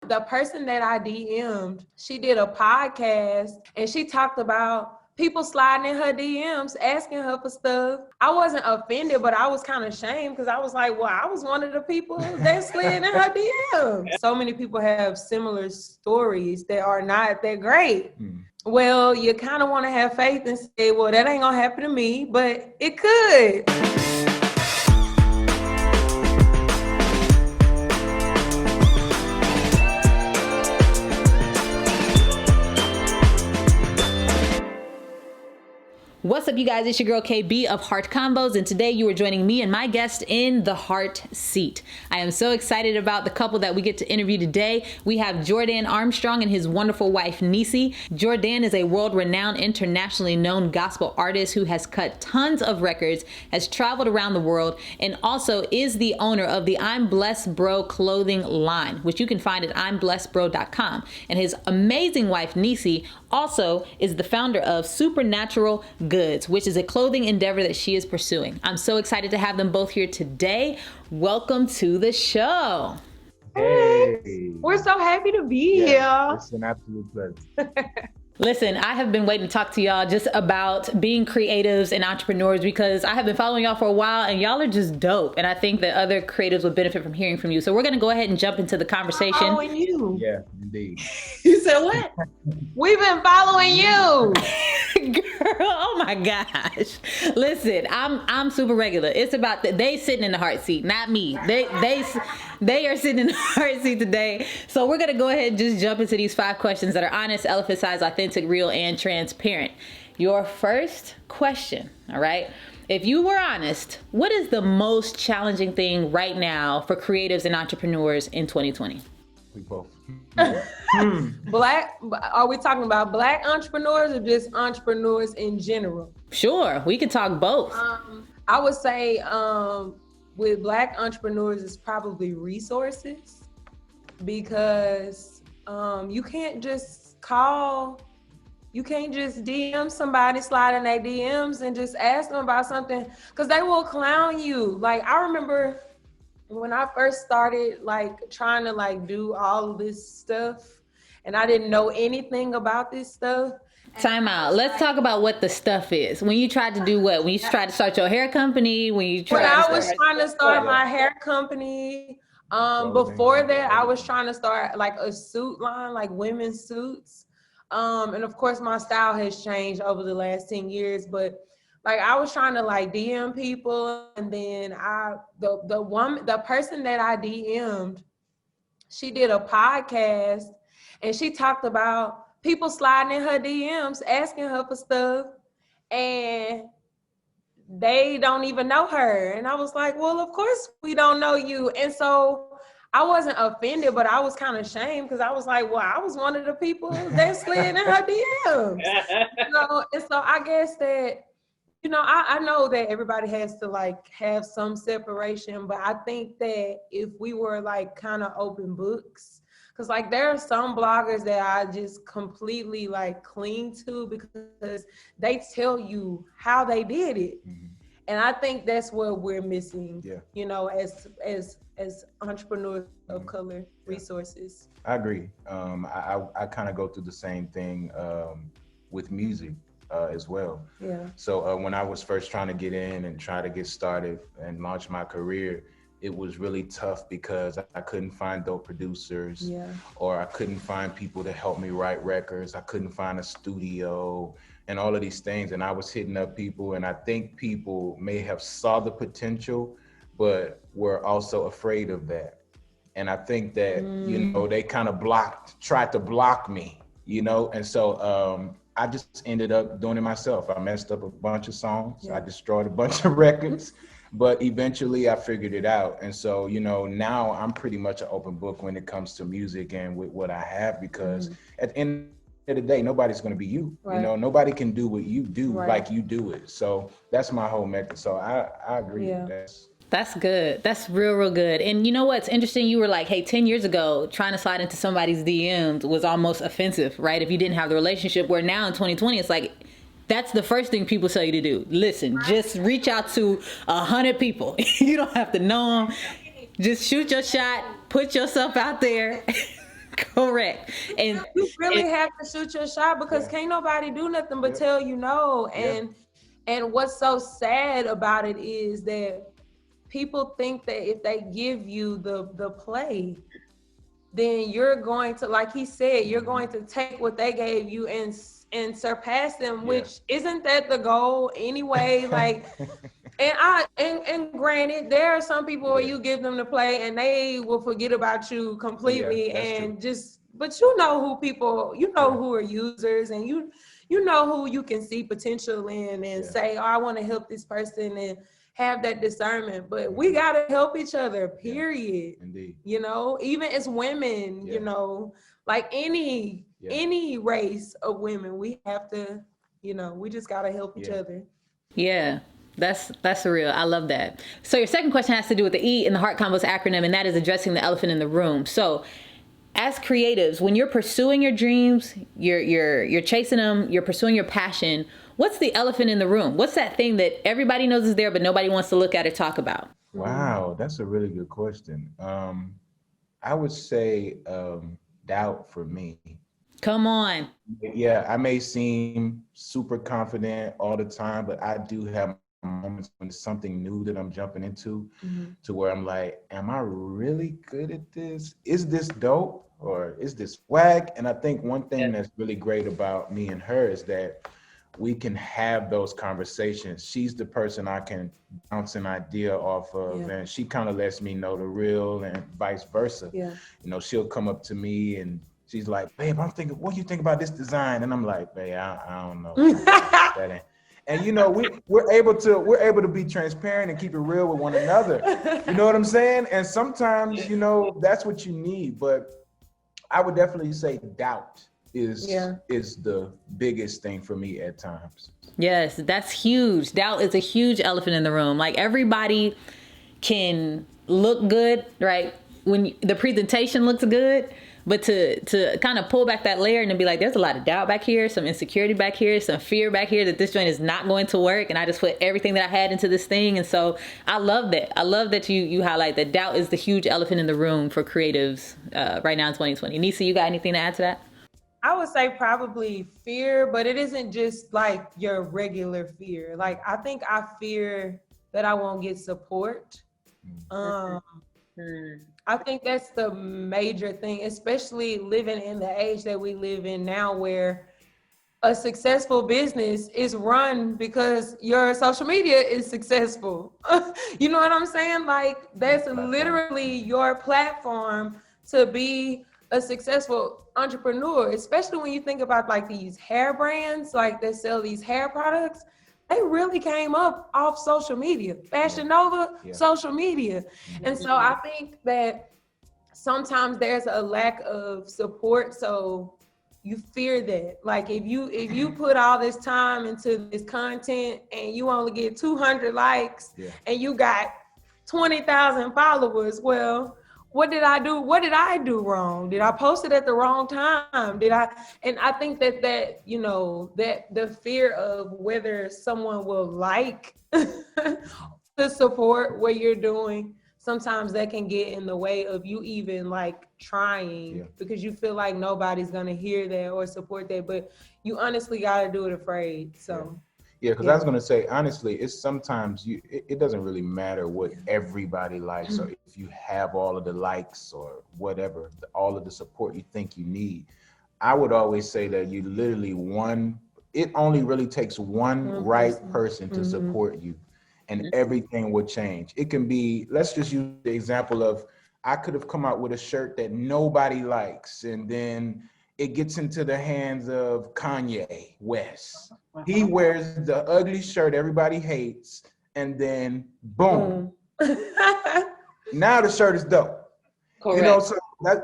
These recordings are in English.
the person that I DM'd, she did a podcast and she talked about people sliding in her DMs, asking her for stuff. I wasn't offended, but I was kind of ashamed because I was like, well, I was one of the people that slid in her DMs. So many people have similar stories that are not that great. Well, you kind of want to have faith and say, well, that ain't gonna happen to me, but it could. What's up, you guys? It's your girl KB of Heart Combos, and today you are joining me and my guest in the Heart Seat. I am so excited about the couple that we get to interview today. We have Jor'Dan Armstrong and his wonderful wife, Necie. Jor'Dan is a world-renowned, internationally known gospel artist who has cut tons of records, has traveled around the world, and also is the owner of the I'm Blessed Bro clothing line, which you can find at imblessedbro.com. And his amazing wife, Necie, also is the founder of Supernatural Goods, which is a clothing endeavor that she is pursuing. I'm so excited to have them both here today. Welcome to the show. Hey. We're so happy to be here. It's an absolute pleasure. Listen, I have been waiting to talk to y'all just about being creatives and entrepreneurs because I have been following y'all for a while and y'all are just dope. And I think that other creatives would benefit from hearing from you. So we're going to go ahead and jump into the conversation. Following you. Yeah, indeed. You said what? We've been following you. Girl, oh my gosh. Listen, I'm super regular. It's about they sitting in the heart seat, not me. They are sitting in the heart seat today. So we're going to go ahead and just jump into these 5 questions that are honest, elephant size, authentic, real, and transparent. Your first question, all right? If you were honest, what is the most challenging thing right now for creatives and entrepreneurs in 2020? We both. Black, are we talking about Black entrepreneurs or just entrepreneurs in general? Sure, we can talk both. I would say with Black entrepreneurs, it's probably resources, because you can't just DM somebody, slide in their DMs and just ask them about something, because they will clown you. Like, I remember when I first started trying to do all this stuff and I didn't know anything about this stuff. Time out. Let's talk about what the stuff is. When you tried to do what? When you tried to start your hair company? When I was trying to start my hair company. Before that, I was trying to start a suit line, like women's suits. And of course my style has changed over the last 10 years, but I was trying to DM people, and then the person that I DM'd, she did a podcast and she talked about people sliding in her DMs, asking her for stuff, and they don't even know her. And I was like, well, of course we don't know you. And so I wasn't offended, but I was kind of ashamed because I was like, well, I was one of the people that slid in her DMs. And so I guess that, I know that everybody has to have some separation, but I think that if we were kind of open books, because there are some bloggers that I just completely cling to because they tell you how they did it. Mm-hmm. And I think that's what we're missing, as entrepreneurs of color, resources. I agree. I kind of go through the same thing with music as well. Yeah. So when I was first trying to get in and try to get started and launch my career, it was really tough because I couldn't find dope producers, or I couldn't find people to help me write records. I couldn't find a studio and all of these things. And I was hitting up people, and I think people may have saw the potential, but were also afraid of that. And I think that, they kind of tried to block me, and so I just ended up doing it myself. I messed up a bunch of songs. I destroyed a bunch of records, but eventually I figured it out. And so, now I'm pretty much an open book when it comes to music and with what I have, because at the end of the day, nobody's going to be you. Right. Nobody can do what you do like you do it. So that's my whole method. So I agree with that. That's good. That's real, real good. And you know what's interesting? You were like, hey, 10 years ago, trying to slide into somebody's DMs was almost offensive, right? If you didn't have the relationship, where now in 2020, it's like, that's the first thing people tell you to do. Listen, just reach out to 100 people. You don't have to know them. Just shoot your shot, put yourself out there. Correct. And you really have to shoot your shot, because can't nobody do nothing but tell you no. And what's so sad about it is that people think that if they give you the play, then you're going to, like he said, you're going to take what they gave you and surpass them, which isn't that the goal anyway? Like, and granted, there are some people where you give them the play and they will forget about you completely, and just, but you know who people, you know who are users, and you know who you can see potential in and say, oh, I want to help this person, and have that discernment. But we got to help each other, period. Indeed. You know, even as women, you know, like any race of women, we have to, you know, we just got to help each other. Yeah. That's real. I love that. So your second question has to do with the E in the Heart Combos acronym, and that is addressing the elephant in the room. So as creatives, when you're pursuing your dreams, you're chasing them, you're pursuing your passion, what's the elephant in the room? What's that thing that everybody knows is there, but nobody wants to look at or talk about? Wow, that's a really good question. I would say doubt for me. Come on. Yeah, I may seem super confident all the time, but I do have moments when it's something new that I'm jumping into, to where I'm like, am I really good at this? Is this dope or is this whack? And I think one thing that's really great about me and her is that we can have those conversations. She's the person I can bounce an idea off of, and she kind of lets me know the real, and vice versa. You know, she'll come up to me and she's like, babe, I'm thinking, what do you think about this design? And I'm like, babe, I don't know. And you know, we're able to be transparent and keep it real with one another. You know what I'm saying? And sometimes, you know, that's what you need. But I would definitely say doubt is the biggest thing for me at times. Yes, that's huge. Doubt is a huge elephant in the room. Like, everybody can look good, right? When the presentation looks good, but to kind of pull back that layer and to be like, there's a lot of doubt back here, some insecurity back here, some fear back here that this joint is not going to work, and I just put everything that I had into this thing. And so I love that. I love that you highlight that doubt is the huge elephant in the room for creatives right now in 2020. Necie, you got anything to add to that? I would say probably fear, but it isn't just like your regular fear. Like, I think I fear that I won't get support. I think that's the major thing, especially living in the age that we live in now, where a successful business is run because your social media is successful. You know what I'm saying? Like, that's literally your platform to be a successful entrepreneur, especially when you think about like these hair brands, like that sell these hair products. They really came up off social media. Fashion Nova, social media. And so I think that sometimes there's a lack of support. So you fear that. Like, if you put all this time into this content and you only get 200 likes and you got 20,000 followers, well, what did I do? What did I do wrong? Did I post it at the wrong time? And I think that, you know, that the fear of whether someone will like the support what you're doing, sometimes that can get in the way of you even like trying, because you feel like nobody's going to hear that or support that, but you honestly got to do it afraid. So. Yeah, because I was going to say, honestly, it's sometimes it doesn't really matter what everybody likes, or if you have all of the likes or whatever, all of the support you think you need. I would always say that you literally it only really takes one right person to support you, and everything would change. It can be, let's just use the example of, I could have come out with a shirt that nobody likes, and then it gets into the hands of Kanye West. He wears the ugly shirt everybody hates, and then boom. Now the shirt is dope. Correct. You know, so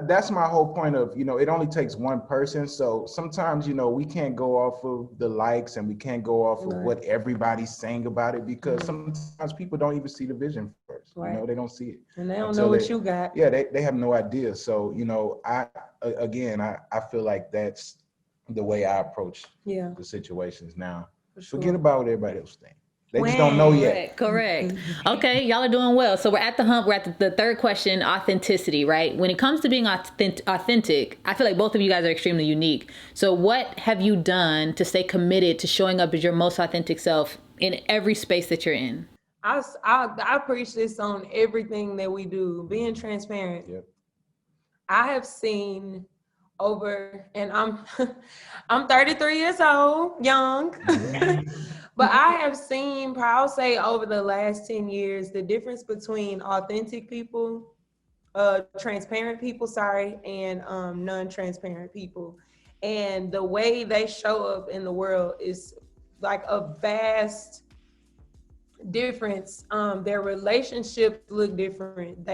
that's my whole point of, you know, it only takes one person. So sometimes, you know, we can't go off of the likes, and we can't go off of what everybody's saying about it, because sometimes people don't even see the vision first. You know, they don't see it. And they don't know what you got. Yeah, they have no idea. So, you know, I feel like that's the way I approach the situations now. Forget about what everybody else thinks. They just don't know yet. Correct. Okay, y'all are doing well. So we're at the hump. We're at the third question, authenticity, right? When it comes to being authentic, I feel like both of you guys are extremely unique. So what have you done to stay committed to showing up as your most authentic self in every space that you're in? I preach this on everything that we do, being transparent. Yep. I have seen and I'm 33 years old, young. But I have seen, I'll say over the last 10 years, the difference between authentic people, transparent people, and non-transparent people. And the way they show up in the world is like a vast difference. Their relationships look different.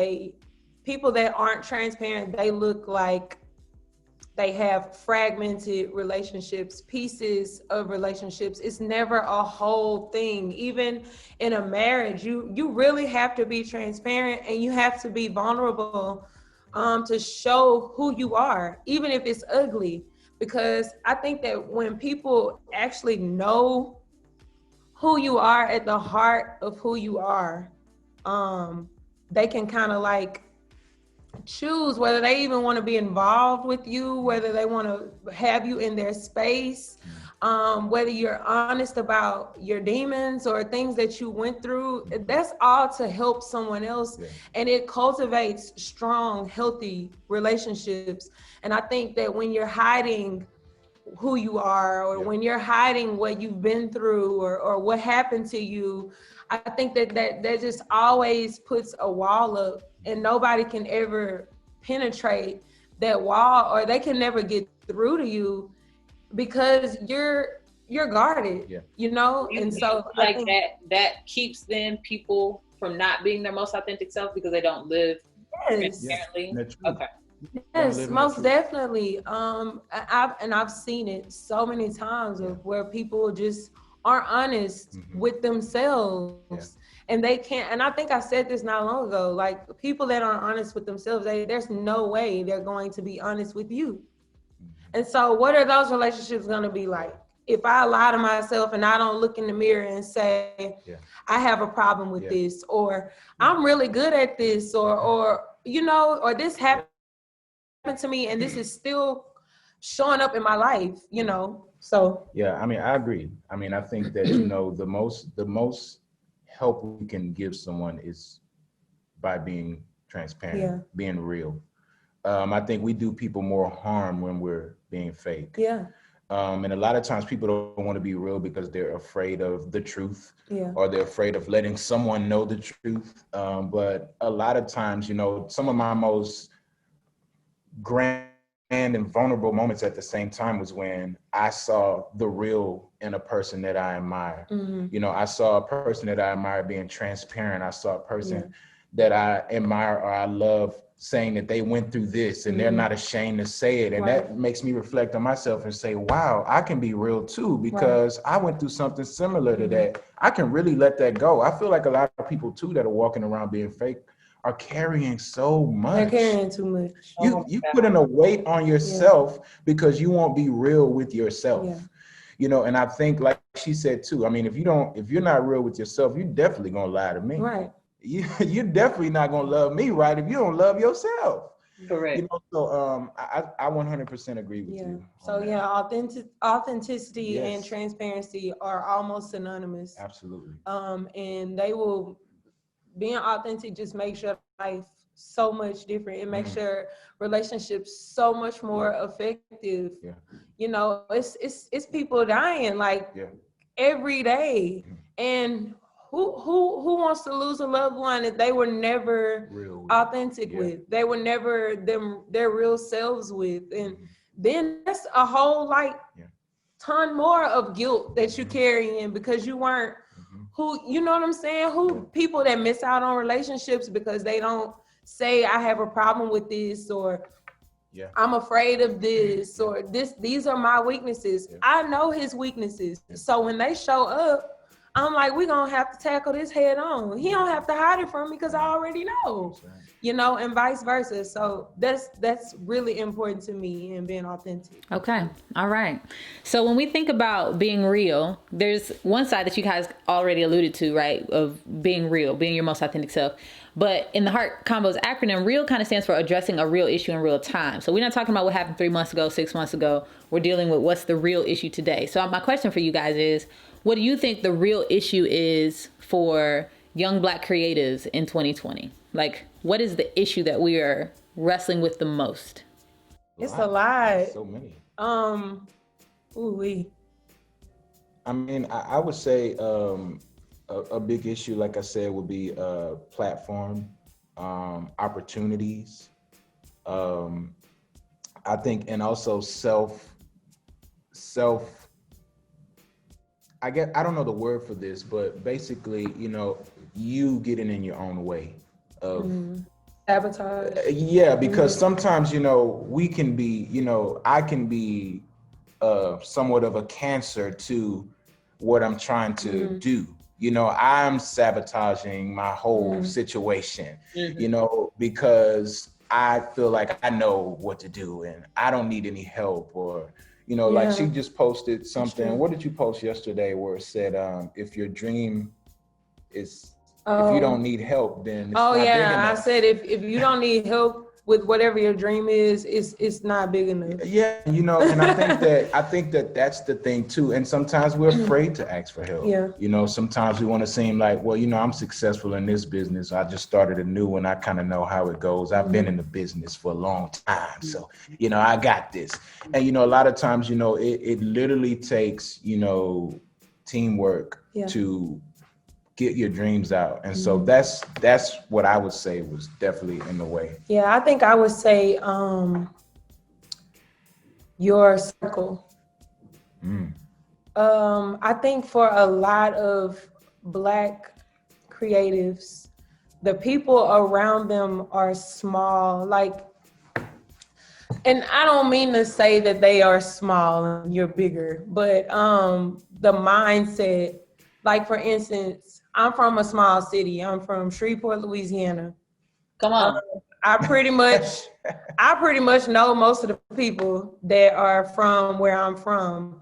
People that aren't transparent, they look like they have fragmented relationships, pieces of relationships. It's never a whole thing. Even in a marriage, you really have to be transparent and you have to be vulnerable to show who you are, even if it's ugly. Because I think that when people actually know who you are at the heart of who you are, they can kind of like choose whether they even want to be involved with you, whether they want to have you in their space, whether you're honest about your demons or things that you went through. That's all to help someone else. Yeah. And it cultivates strong, healthy relationships. And I think that when you're hiding who you are, or when you're hiding what you've been through, or what happened to you, I think that just always puts a wall up, and nobody can ever penetrate that wall, or they can never get through to you because you're guarded, you know? And so like I think that keeps then people from not being their most authentic self because they don't live transparently. Okay. Yes, most definitely. I've seen it so many times of where people just aren't honest with themselves, and they can't. And I think I said this not long ago. Like, people that aren't honest with themselves, there's no way they're going to be honest with you. And so, what are those relationships going to be like? If I lie to myself and I don't look in the mirror and say, I have a problem with this, or I'm really good at this, or you know, or this happened to me and this is still showing up in my life, you know? So I mean, I agree. I mean, I think that, you know, the most help we can give someone is by being transparent, being real. I think we do people more harm when we're being fake. And a lot of times people don't want to be real because they're afraid of the truth, or they're afraid of letting someone know the truth. But a lot of times, you know, some of my most grand and vulnerable moments at the same time was when I saw the real in a person that I admire. You know, I saw a person that I admire being transparent. I saw a person that I admire or I love saying that they went through this and they're not ashamed to say it. And that makes me reflect on myself and say, wow, I can be real too, because I went through something similar to that. I can really let that go. I feel like a lot of people too that are walking around being fake are carrying so much. They're carrying too much. You putting a weight on yourself because you won't be real with yourself. You know, and I think, like she said too, I mean, if you're not real with yourself, you're definitely gonna lie to me. You're definitely not gonna love me, right? If you don't love yourself. Correct. You know, so I 100% agree with you. So authenticity and transparency are almost synonymous. Absolutely. And being authentic just makes your life so much different. It makes your relationships so much more effective. You know, it's people dying like every day. And who wants to lose a loved one that they were never authentic with? They were never their real selves with. And then that's a whole ton more of guilt that you carry in because you weren't who, you know what I'm saying? People that miss out on relationships because they don't say, I have a problem with this, or I'm afraid of this, or these are my weaknesses. I know his weaknesses. So when they show up, I'm like, we're going to have to tackle this head on. He don't have to hide it from me because I already know, you know, and vice versa. So that's really important to me and being authentic. Okay. All right. So when we think about being real, there's one side that you guys already alluded to, right? Of being real, being your most authentic self. But in the Heart Combos acronym, REAL kind of stands for addressing a real issue in real time. So we're not talking about what happened 3 months ago, 6 months ago. We're dealing with what's the real issue today. So my question for you guys is, what do you think the real issue is for young Black creatives in 2020? Like, what is the issue that we are wrestling with the most? It's a lot. So many. Ooh-wee. I mean, I would say a big issue, like I said, would be platform opportunities. I think, and also self. I don't know the word for this, but basically, you know, you getting in your own way of sabotage. Yeah, because sometimes, you know, we can be, you know, I can be somewhat of a cancer to what I'm trying to do. You know, I'm sabotaging my whole situation, you know, because I feel like I know what to do and I don't need any help. Or, you know, like she just posted something. What did you post yesterday where it said, if your dream is, if you don't need help, then it's not big enough. I said if you don't need help with whatever your dream is, it's not big enough. Yeah, you know, and I think that that's the thing too. And sometimes we're afraid to ask for help. Yeah. You know, sometimes we want to seem like, well, you know, I'm successful in this business. I just started a new one. I kind of know how it goes. I've been in the business for a long time. So, you know, I got this. And, you know, a lot of times, you know, it literally takes, you know, teamwork to get your dreams out. And so that's what I would say was definitely in the way. Yeah, I think I would say your circle. I think for a lot of Black creatives, the people around them are small. Like, and I don't mean to say that they are small and you're bigger, but the mindset, like for instance, I'm from a small city. I'm from Shreveport, Louisiana. Come on. I pretty much know most of the people that are from where I'm from.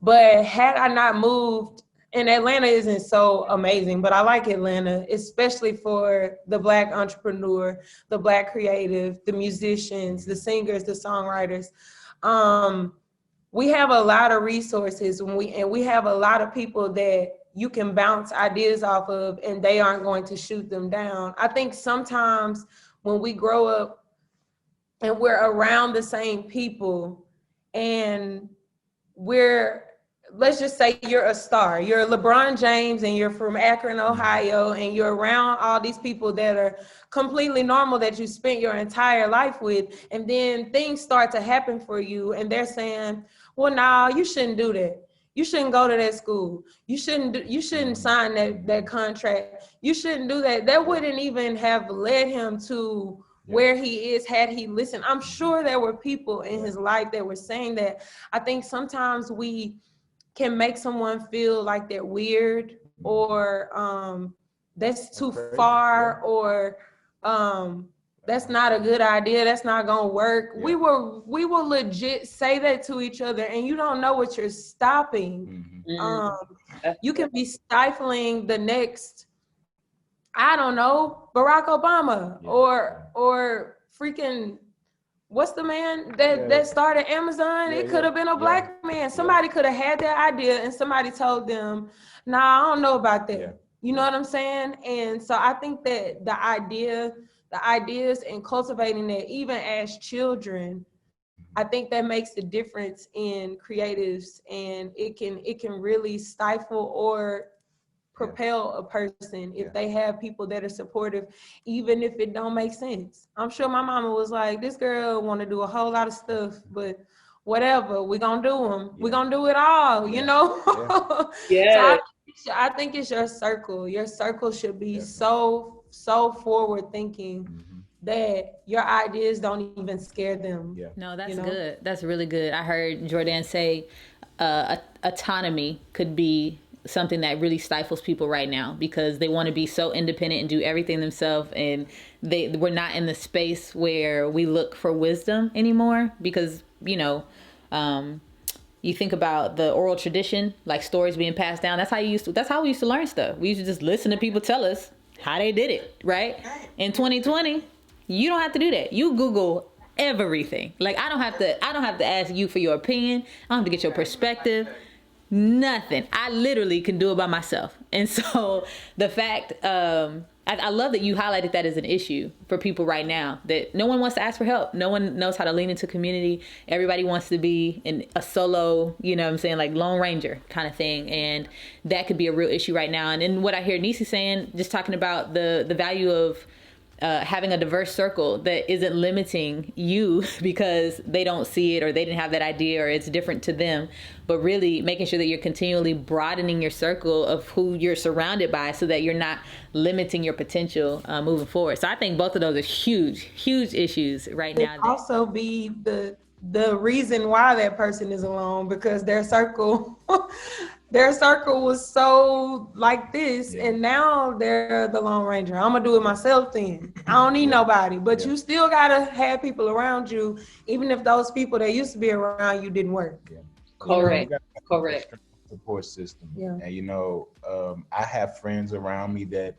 But had I not moved, and Atlanta isn't so amazing, but I like Atlanta, especially for the Black entrepreneur, the Black creative, the musicians, the singers, the songwriters. We have a lot of resources, and we have a lot of people that you can bounce ideas off of, and they aren't going to shoot them down. I think sometimes when we grow up and we're around the same people, and let's just say you're a star, you're LeBron James, and you're from Akron, Ohio, and you're around all these people that are completely normal that you spent your entire life with, and then things start to happen for you, and they're saying, well, no, you shouldn't do that. You shouldn't go to that school. You shouldn't sign that contract. You shouldn't do that. That wouldn't even have led him to where he is had he listened. I'm sure there were people in his life that were saying that. I think sometimes we can make someone feel like they're weird, or that's too far, or that's not a good idea, that's not gonna work. We will legit say that to each other, and you don't know what you're stopping. You can be stifling the next, I don't know, Barack Obama, or freaking, what's the man that started Amazon? It could have been a Black man. Somebody could have had that idea, and somebody told them, nah, I don't know about that. You know what I'm saying? And so I think that the ideas and cultivating that, even as children, I think that makes the difference in creatives, and it can really stifle or propel a person if they have people that are supportive, even if it don't make sense. I'm sure my mama was like, this girl want to do a whole lot of stuff, but whatever, we gonna do them. We gonna do it all, you know? So I think it's your circle. Your circle should be so forward thinking that your ideas don't even scare them. No, that's good. That's really good. I heard Jor'Dan say autonomy could be something that really stifles people right now, because they want to be so independent and do everything themselves, and we're not in the space where we look for wisdom anymore, because you think about the oral tradition, like stories being passed down. That's how we used to learn stuff. We used to just listen to people tell us how they did it, right? In 2020, you don't have to do that. You Google everything. Like, I don't have to ask you for your opinion. I don't have to get your perspective. Nothing. I literally can do it by myself. And so the fact, I love that you highlighted that as an issue for people right now, that no one wants to ask for help. No one knows how to lean into community. Everybody wants to be a solo, like Lone Ranger kind of thing. And that could be a real issue right now. And then what I hear Necie saying, just talking about the value of having a diverse circle that isn't limiting you because they don't see it or they didn't have that idea or it's different to them, but really making sure that you're continually broadening your circle of who you're surrounded by so that you're not limiting your potential moving forward. So I think both of those are huge, huge issues right now. Also be the reason why that person is alone, because their circle was so like this, and now they're the Lone Ranger. I'm gonna do it myself then. I don't need nobody. But you still gotta have people around you, even if those people that used to be around you didn't work. Correct. Support system. And I have friends around me that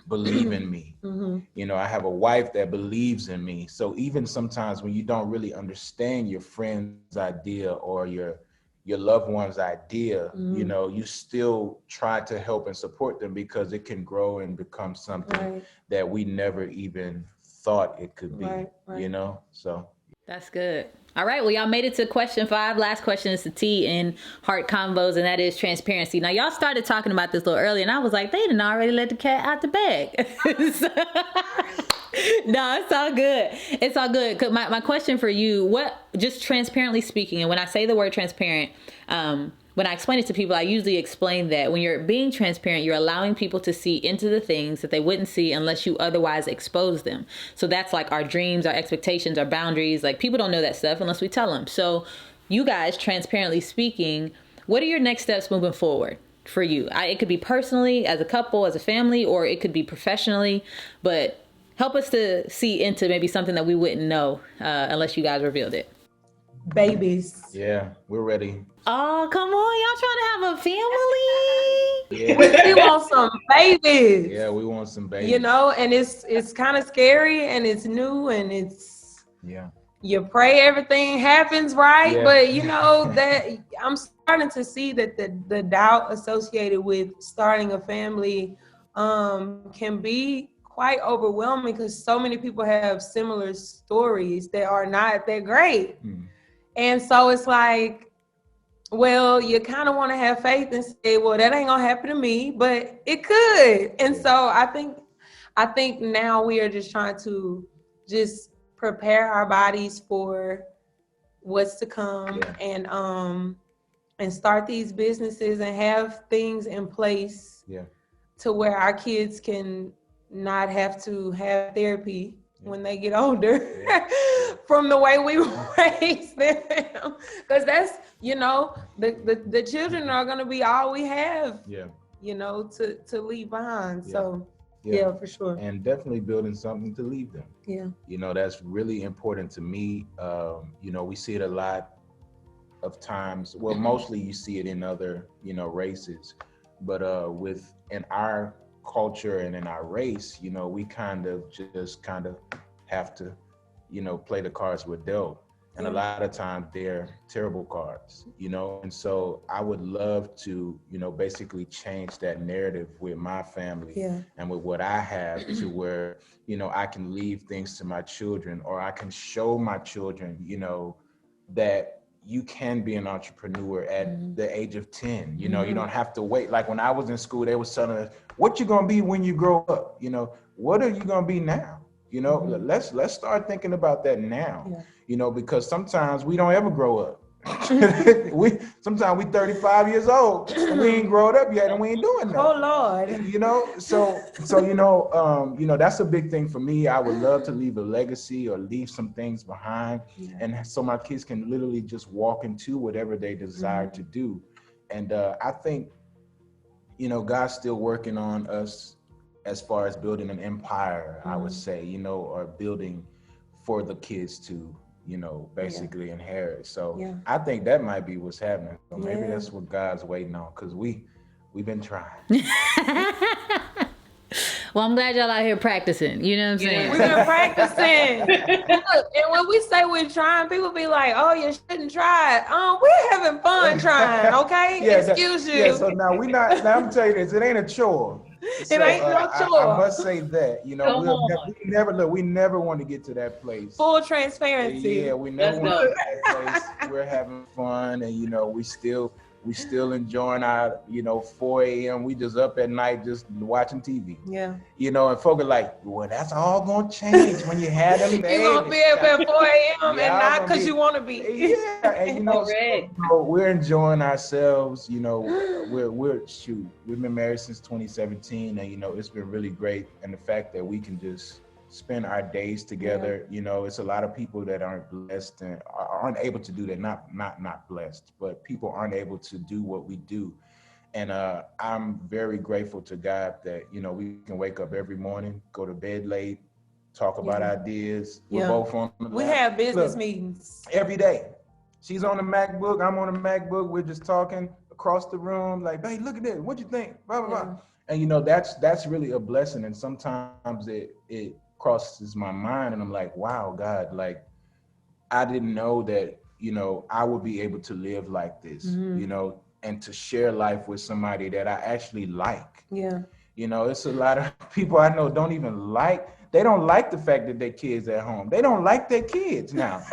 believe in me. I have a wife that believes in me. So even sometimes when you don't really understand your friend's idea or your loved one's idea, you still try to help and support them, because it can grow and become something that we never even thought it could be, so. That's good. All right. Well, y'all made it to question 5. Last question is the T in Heart Combos, and that is transparency. Now, y'all started talking about this a little earlier, and I was like, they didn't already let the cat out the bag. No, it's all good. It's all good. 'Cause my question for you, just transparently speaking, and when I say the word transparent, when I explain it to people, I usually explain that when you're being transparent, you're allowing people to see into the things that they wouldn't see unless you otherwise expose them. So that's like our dreams, our expectations, our boundaries. Like, people don't know that stuff unless we tell them. So you guys, transparently speaking, what are your next steps moving forward for you? It could be personally, as a couple, as a family, or it could be professionally, but help us to see into maybe something that we wouldn't know unless you guys revealed it. Babies. Yeah, we're ready. Oh, come on. Y'all trying to have a family? Yeah. We want some babies. Yeah, we want some babies. And it's kind of scary, and it's new, and it's, you pray everything happens right. But that I'm starting to see that the doubt associated with starting a family can be quite overwhelming, because so many people have similar stories that are not that great. And so it's like, well, you kind of want to have faith and say, well, that ain't gonna happen to me, but it could. And so I think now we are just trying to just prepare our bodies for what's to come, and start these businesses and have things in place to where our kids can not have to have therapy when they get older from the way we raised them, because that's the children are going to be all we have to leave behind. So for sure. And definitely building something to leave them. That's really important to me. We see it a lot of times. Well, mostly you see it in other races, but in our culture and in our race, we kind of have to play the cards we're dealt, and a lot of times they're terrible cards, and so I would love to basically change that narrative with my family and with what I have, to where I can leave things to my children, or I can show my children that you can be an entrepreneur at the age of 10. You don't have to wait. Like when I was in school, they was telling us, what you gonna be when you grow up? What are you gonna be now? Let's start thinking about that now. Because sometimes we don't ever grow up. Sometimes we 35 years old and we ain't grown up yet and we ain't doing nothing. Oh Lord. So that's a big thing for me. I would love to leave a legacy or leave some things behind, and so my kids can literally just walk into whatever they desire to do. And I think, God's still working on us as far as building an empire, I would say, or building for the kids to, basically inherit. So I think that might be what's happening. So maybe that's what God's waiting on, because we've been trying. Well, I'm glad y'all out here practicing. You know what I'm saying? We've been practicing. Look, and when we say we're trying, people be like, "Oh, you shouldn't try it." We're having fun trying. Okay, excuse you. Yeah. So now we not. Now I'm telling you this. It ain't a chore. It ain't no chore. I must say that. We never want to get to that place. Full transparency. Yeah, we never want to get to that place. We're having fun, and we still enjoying our, 4 a.m. We just up at night just watching TV. Yeah. And folk are like, well, that's all gonna change when you have them babies. You're gonna be up at 4 a.m. and not because you want to be. Yeah, and we're enjoying ourselves. We've been married since 2017, and it's been really great. And the fact that we can just spend our days together, it's a lot of people that aren't blessed and aren't able to do that. Not blessed, but people aren't able to do what we do. And I'm very grateful to God that, we can wake up every morning, go to bed late, talk about ideas. We're both on the We have business meetings every day. She's on the MacBook, I'm on the MacBook. We're just talking across the room, like, hey, look at this. What you think? Blah, blah, blah. And, that's really a blessing. And sometimes it crosses my mind, and I'm like, wow, God, like, I didn't know that, I would be able to live like this, and to share life with somebody that I actually like. Yeah. It's a lot of people I know they don't like the fact that their kids at home. They don't like their kids now.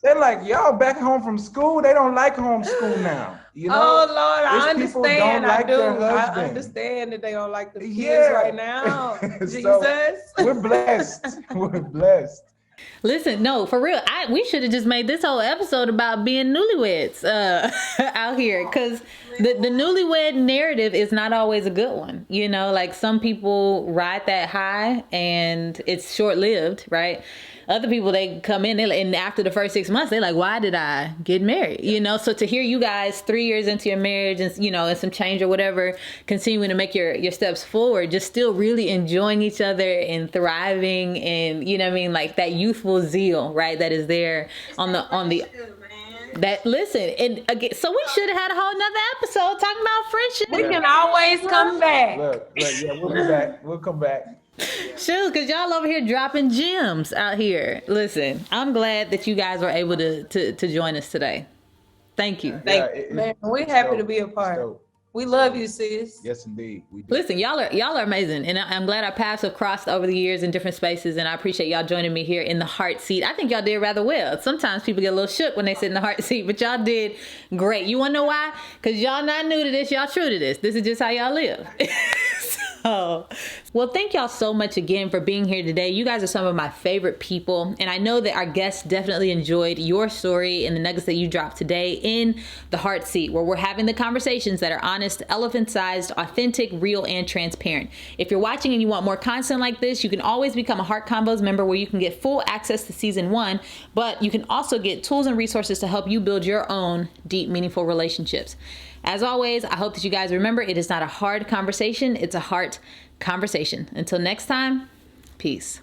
They're like, y'all back home from school. They don't like homeschool now. Oh Lord, I understand. I do. I understand that they don't like the kids right now. Jesus. So we're blessed. We're blessed. Listen, no, for real. We should have just made this whole episode about being newlyweds out here, because the newlywed narrative is not always a good one. Like, some people ride that high and it's short-lived, right? Other people, they come in and after the first 6 months, they're like, why did I get married? So to hear you guys 3 years into your marriage and, and some change or whatever, continuing to make your steps forward, just still really enjoying each other and thriving, and, like that youthful zeal, right? That is there that, listen, and again, so we should have had a whole nother episode talking about friendship. We can always come back. Look, we'll be back. We'll come back. Shoot, because y'all over here dropping gems out here. Listen, I'm glad that you guys were able to join us today. Thank you. Man, we're happy to be a part. We love you, sis. Yes, indeed. We do. Listen, y'all are amazing, and I'm glad our paths have crossed over the years in different spaces, and I appreciate y'all joining me here in the heart seat. I think y'all did rather well. Sometimes people get a little shook when they sit in the heart seat, but y'all did great. You want to know why? Because y'all not new to this. Y'all true to this. This is just how y'all live. Well, thank y'all so much again for being here today. You guys are some of my favorite people, and I know that our guests definitely enjoyed your story and the nuggets that you dropped today in the heart seat, where we're having the conversations that are honest, elephant-sized, authentic, real, and transparent. If you're watching and you want more content like this, you can always become a Heart Combos member, where you can get full access to season 1, but you can also get tools and resources to help you build your own deep, meaningful relationships. As always, I hope that you guys remember, it is not a hard conversation, it's a heart conversation. Until next time, peace.